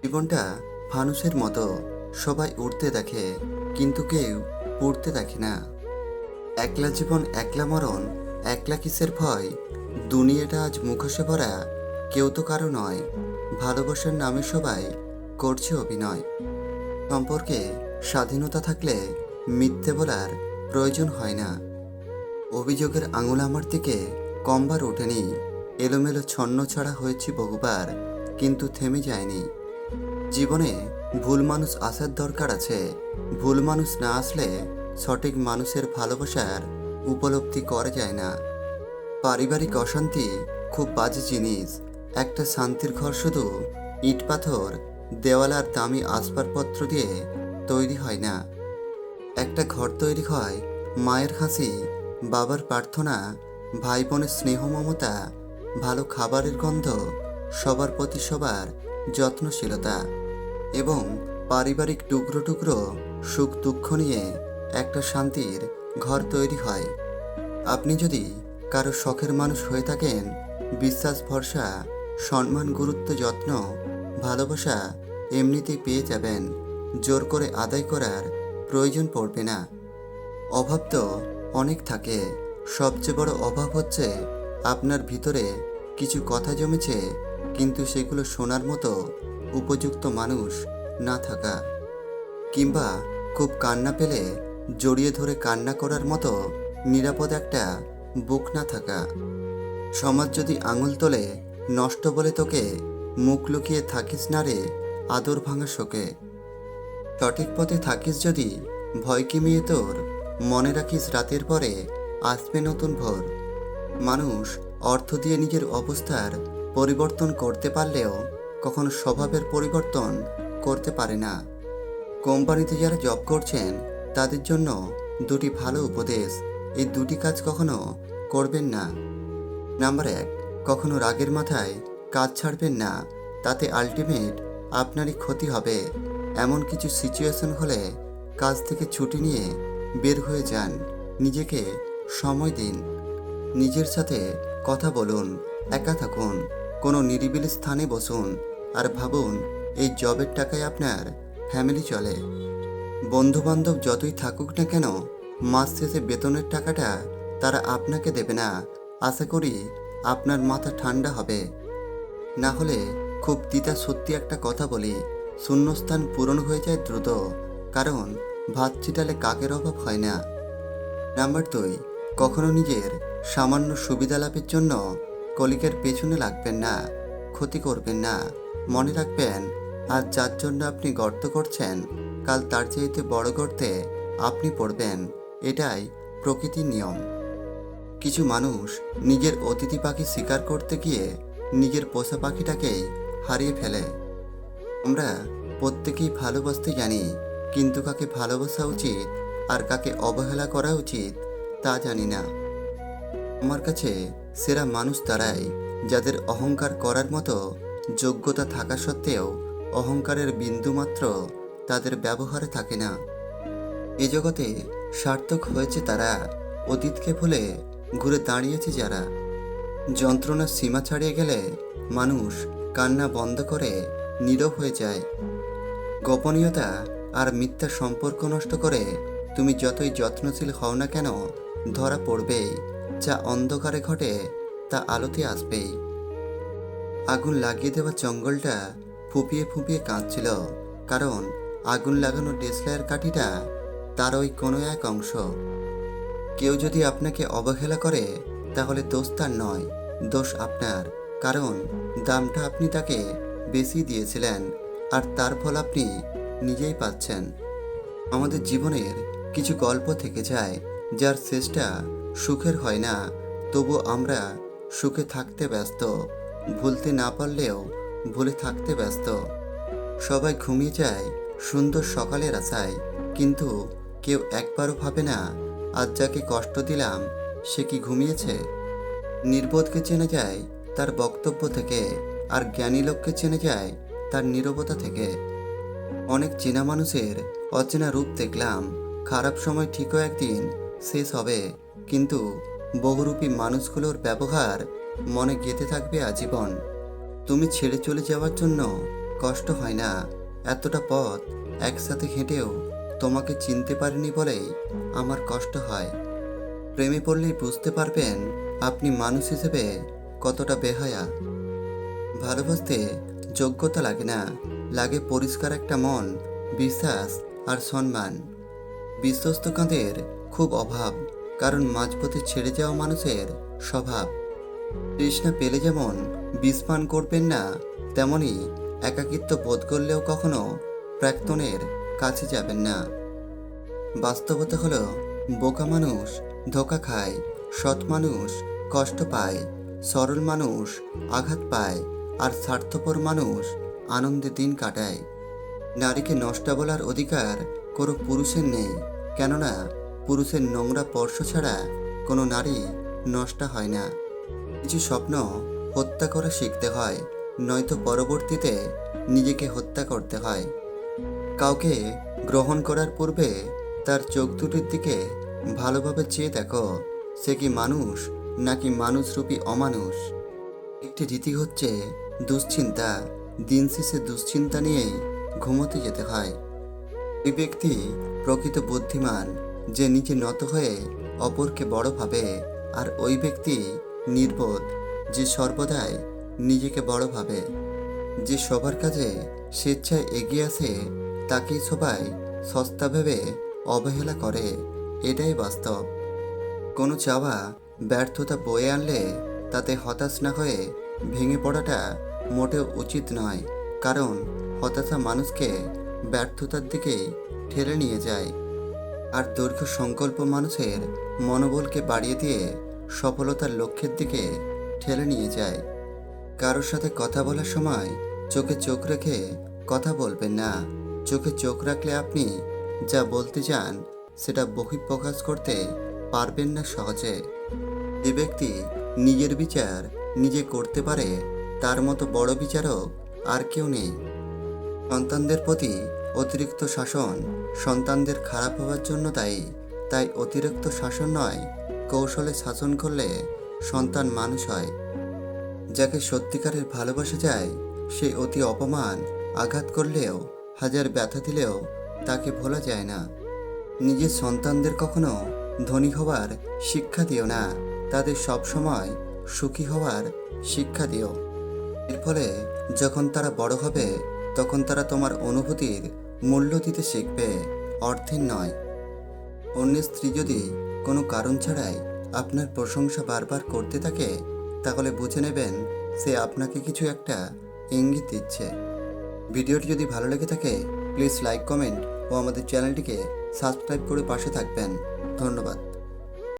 জীবনটা ফানুসের মতো, সবাই উড়তে দেখে কিন্তু কেউ পড়তে দেখে না। একলা জীবন একলা মরণ, একলা কিসের ভয়, দুনিয়াটা আজ মুখোশে ভরা, কেউ তো কারো নয়। ভালোবাসার নামে সবাই করছে অভিনয়। সম্পর্কে স্বাধীনতা থাকলে মিথ্যে বলার প্রয়োজন হয় না। অভিযোগের আঙুল আমার দিকে কমবার ওঠেনি, এলোমেলো ছন্ন ছাড়া হয়েছি বহুবার, কিন্তু থেমে যায়নি। জীবনে ভুল মানুষ আসার দরকার আছে। ভুল মানুষ না আসলে সঠিক মানুষের ভালোবাসার উপলব্ধি করা যায় না। পারিবারিক অশান্তি খুব বাজে জিনিস। একটা শান্তির ঘর শুধু ইট পাথর, দেওয়াল আর দামি আসবাবপত্র দিয়ে তৈরি হয় না। একটা ঘর তৈরি হয় মায়ের হাসি, বাবার প্রার্থনা, ভাই বোনের স্নেহ মমতা, ভালো খাবারের গন্ধ, সবার প্রতি সবার যত্নশীলতা এবং পারিবারিক টুকরো টুকরো সুখ দুঃখ নিয়ে একটা শান্তির ঘর তৈরি হয়। আপনি যদি কারো শখের মানুষ হয়ে থাকেন, বিশ্বাস ভরসা সম্মান গুরুত্ব যত্ন ভালোবাসা এমনিতেই পেয়ে যাবেন। জোর করে আদায় করার প্রয়োজন পড়বে না। অভাব তো অনেক থাকে, সবচেয়ে বড় অভাব হচ্ছে আপনার ভিতরে কিছু কথা জমেছে কিন্তু সেগুলো শোনার মতো উপযুক্ত মানুষ না থাকা, কিংবা খুব কান্না পেলে জড়িয়ে ধরে কান্না করার মতো নিরাপদ একটা বুক না থাকা। সমাজ যদি আঙুল তোলে নষ্ট বলে তোকে, মুখ লুকিয়ে থাকিস না রে আদর ভাঙা শোকে। সঠিক পথে থাকিস যদি ভয় কিমিয়ে তোর, মনে রাখিস রাতের পরে আসবে নতুন ভোর। মানুষ অর্থ দিয়ে নিজের অবস্থার পরিবর্তন করতে পারলেও কখনো স্বভাবের পরিবর্তন করতে পারে না। কোম্পানিতে যারা জব করছেন তাদের জন্য দুটি ভালো উপদেশ, এই দুটি কাজ কখনো করবেন না। নাম্বার 1, কখনো রাগের মাথায় কাজ ছাড়বেন না, তাতে আলটিমেট আপনারই ক্ষতি হবে। এমন কিছু সিচুয়েশন হলে কাজ থেকে ছুটি নিয়ে বের হয়ে যান, নিজেকে সময় দিন, নিজের সাথে কথা বলুন, একা থাকুন, কোনো নিরিবিলি স্থানে বসুন আর ভাবুন এই জবের টাকায় আপনার ফ্যামিলি চলে। বন্ধুবান্ধব যতই থাকুক না কেন, মাস শেষে বেতনের টাকাটা তারা আপনাকে দেবে না। আশা করি আপনার মাথা ঠান্ডা হবে। না হলে খুব তিতা সত্যি একটা কথা বলি, শূন্যস্থান পূরণ হয়ে যায় দ্রুত, কারণ ভাত ছিটালে কাকের অভাব হয় না। নাম্বার 2, কখনো নিজের সামান্য সুবিধা লাভের জন্য কলিগের পেছনে লাগবেন না, ক্ষতি করবেন না। মনে রাখবেন, আজ যার জন্য আপনি গর্ত করছেন, কাল তার চাইতে বড় গর্তে আপনি পড়বেন। এটাই প্রকৃতির নিয়ম। কিছু মানুষ নিজের অতিথি পাখি শিকার করতে গিয়ে নিজের পোষা পাখিটাকেই হারিয়ে ফেলে। আমরা প্রত্যেকেই ভালোবাসতে জানি, কিন্তু কাকে ভালোবাসা উচিত আর কাকে অবহেলা করা উচিত তা জানি না। আমার কাছে সেরা মানুষ তারাই, যাদের অহংকার করার মতো যোগ্যতা থাকা সত্ত্বেও অহংকারের বিন্দুমাত্র তাদের ব্যবহারে থাকে না। এ জগতে সার্থক হয়েছে তারা, অতীতকে ভুলে ঘুরে দাঁড়িয়েছে যারা। যন্ত্রণার সীমা ছাড়িয়ে গেলে মানুষ কান্না বন্ধ করে নীরব হয়ে যায়। গোপনীয়তা আর মিথ্যা সম্পর্ক নষ্ট করে তুমি যতই যত্নশীল হও না কেন, ধরা পড়বেই। যা অন্ধকারে ঘটে তা আলোতে আসবেই। আগুন লাগিয়ে দেওয়া জঙ্গলটা ফুঁপিয়ে ফুঁপিয়ে কাঁদছিল, কারণ আগুন লাগানো ডেসলাইয়ের কাঠিটা তার ওই কোনো এক অংশ। কেউ যদি আপনাকে অবহেলা করে, তাহলে দোষ তার নয়, দোষ আপনার, কারণ দামটা আপনি তাকে বেশি দিয়েছিলেন আর তার ফল আপনি নিজেই পাচ্ছেন। আমাদের জীবনের কিছু গল্প থেকে যায় যার শেষটা সুখের হয় না, তবু আমরা সুখে থাকতে ব্যস্ত, ভুলতে না পারলেও ভুলে থাকতে ব্যস্ত। সবাই ঘুমিয়ে যায় সুন্দর সকালের আশায়, কিন্তু কেউ একবারও ভাবে না আজ যাকে কষ্ট দিলাম সে কি ঘুমিয়েছে। নির্বোধকে চেনা যায় তার বক্তব্য থেকে, আর জ্ঞানী লোককে চেনা যায় তার নীরবতা থেকে। অনেক চেনা মানুষের অচেনা রূপ দেখলাম, খারাপ সময় ঠিকও একদিন শেষ হবে, কিন্তু বহুরূপী মানুষগুলোর ব্যবহার মনে গেঁথে থাকবে আজীবন। তুমি ছেড়ে চলে যাওয়ার জন্য কষ্ট হয় না। এতটা পথ একসাথে হেঁটেও তোমাকে চিনতে পারিনি বলেই আমার কষ্ট হয়। প্রেমে পড়লেই বুঝতে পারবেন আপনি মানুষ হিসেবে কতটা বেহায়া। ভালোবাসতে যোগ্যতা লাগে না, লাগে পরিষ্কার একটা মন, বিশ্বাস আর সম্মান। বিশ্বস্ত কাঁধের খুব অভাব, কারণ মাঝপথে ছেড়ে যাওয়া মানুষের স্বভাব। তৃষ্ণা পেলে যেমন বিষ পান করবেন না, তেমনি একাকিত্ব বোধ করলেও কখনো প্রাক্তনের কাছে যাবেন না। বাস্তবতা হলো বোকা মানুষ ধোঁকা খায়, সৎ মানুষ কষ্ট পায়, সরল মানুষ আঘাত পায়, আর স্বার্থপর মানুষ আনন্দে দিন কাটায়। নারীকে নষ্টা বলার অধিকার কোনো পুরুষের নেই, কেননা পুরুষের নোংরা স্পর্শ ছাড়া কোনো নারী নষ্ট হয় না। কিছু স্বপ্ন হত্যা করে শিখতে হয়, নয়তো পরবর্তীতে নিজেকে হত্যা করতে হয়। কাউকে গ্রহণ করার পূর্বে তার চোখ দুটির দিকে ভালোভাবে চেয়ে দেখো, সে কি মানুষ নাকি মানুষরূপী অমানুষ। একটি রীতি হচ্ছে দুশ্চিন্তা, দিন শেষে দুশ্চিন্তা নিয়েই ঘুমোতে যেতে হয়। ওই ব্যক্তি প্রকৃত বুদ্ধিমান, যে নিজে নত হয়ে অপরকে বড় ভাবে, আর ওই ব্যক্তি নির্বোধ, যে সর্বদাই নিজেকে বড় ভাবে। যে সবার কাজে স্বেচ্ছায় এগিয়ে আসে তাকেই সবাই সস্তা ভেবে অবহেলা করে, এটাই বাস্তব। কোনো চাওয়া ব্যর্থতা বয়ে আনলে তাতে হতাশ না হয়ে ভেঙে পড়াটা মোটেও উচিত নয়, কারণ হতাশা মানুষকে ব্যর্থতার দিকে ঠেলে নিয়ে যায়। আর দীর্ঘ সংকল্প মানুষের মনোবলকে বাড়িয়ে দিয়ে সফলতার লক্ষ্যের দিকে ঠেলে নিয়ে যায়। কারোর সাথে কথা বলার সময় চোখে চোখ রেখে কথা বলবেন না। চোখে চোখ রাখলে আপনি যা বলতে চান সেটা বহিঃপ্রকাশ করতে পারবেন না সহজে। যে ব্যক্তি নিজের বিচার নিজে করতে পারে, তার মতো বড় বিচারক আর কেউ নেই। সন্তানদের প্রতি অতিরিক্ত শাসন সন্তানদের খারাপ হওয়ার জন্য দায়ী। তাই অতিরিক্ত শাসন নয়, কৌশলে শাসন করলে সন্তান মানুষ হয়। যাকে সত্যিকারের ভালোবাসা যায়, সে অতি অপমান আঘাত করলেও, হাজার ব্যথা দিলেও তাকে ভোলা যায় না। নিজের সন্তানদের কখনো ধনী হওয়ার শিক্ষা দিও না, তাদের সবসময় সুখী হওয়ার শিক্ষা দিও। এর ফলে যখন তারা বড় হবে, তখন তারা তোমার অনুভূতির মূল্য দিতে শিখবে, অর্থের নয়। অন্যের স্ত্রী যদি কোনো কারণ ছাড়াই আপনার প্রশংসা বারবার করতে থাকে, তাহলে বুঝে নেবেন সে আপনাকে কিছু একটা ইঙ্গিত দিচ্ছে। ভিডিওটি যদি ভালো লেগে থাকে, প্লিজ লাইক, কমেন্ট ও আমাদের চ্যানেলটিকে সাবস্ক্রাইব করে পাশে থাকবেন। ধন্যবাদ।